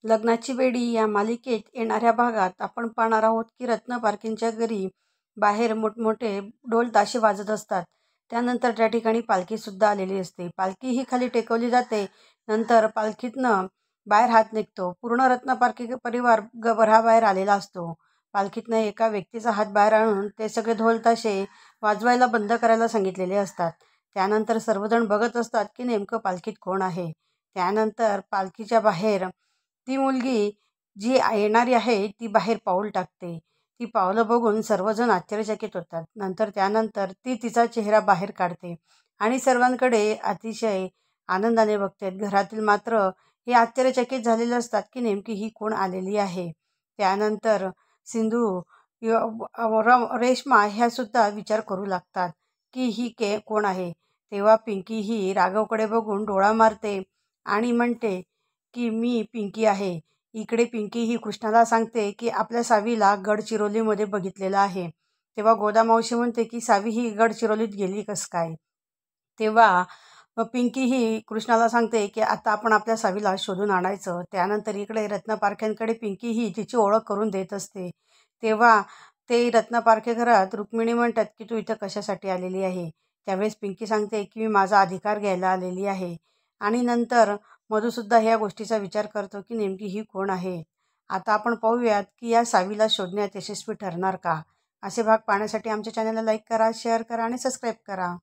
लग्नाची बेडी या मालिकेत येणाऱ्या भागात आपण पाहणार आहोत की रत्न पारखींच्या घरी बाहेर मोठमोठे ढोल ताशे वाजत असतात. त्यानंतर त्या ठिकाणी पालखीसुद्धा आलेली असते. पालखी ही खाली टेकवली जाते. नंतर पालखीतनं बाहेर हात निघतो. पूर्ण रत्न पारखी परिवार घराबाहेर आलेला असतो. पालखीतनं एका व्यक्तीचा हात बाहेर आणून ते सगळे ढोल ताशे वाजवायला बंद करायला सांगितलेले असतात. त्यानंतर सर्वजण बघत असतात की नेमकं पालखीत कोण आहे. त्यानंतर पालखीच्या बाहेर ती मुलगी जी येणारी आहे ती बाहेर पाऊल टाकते. ती पावलं बघून सर्वजण आश्चर्यचकित होतात. त्यानंतर ती तिचा चेहरा बाहेर काढते आणि सर्वांकडे अतिशय आनंदाने बघते. घरातील मात्र हे आश्चर्यचकित झालेले असतात की नेमकी ही कोण आलेली आहे. त्यानंतर सिंधू, रेश्मा ह्या सुद्धा विचार करू लागतात की ही कोण आहे. तेव्हा पिंकी ही राघवकडे बघून डोळा मारते आणि म्हणते की मी पिंकी आहे. इकडे पिंकी ही कृष्णाला सांगते की आपल्या सावीला गडचिरोलीमध्ये बघितलेलं आहे. तेव्हा गोदा मावशी म्हणते की सावी ही गडचिरोलीत गेली कसं काय. तेव्हा पिंकी ही कृष्णाला सांगते की आता आपण आपल्या सावीला शोधून आणायचं. त्यानंतर इकडे रत्नपारख्यांकडे पिंकी ही तिची ओळख करून देत असते. तेव्हा ते रत्नपारखे घरात रुक्मिणी म्हणतात की तू इथं कशासाठी आलेली आहे. त्यावेळेस पिंकी सांगते की मी माझा अधिकार घ्यायला आलेली आहे. आणि नंतर मधूसुद्धा ह्या गोष्टीचा विचार करतो की नेमकी ही कोण आहे. आता आपण पाहूयात की या सावीला शोधण्यात यशस्वी ठरणार का. असे भाग पाहण्यासाठी आमच्या चॅनलला लाईक करा, शेअर करा आणि सबस्क्राईब करा.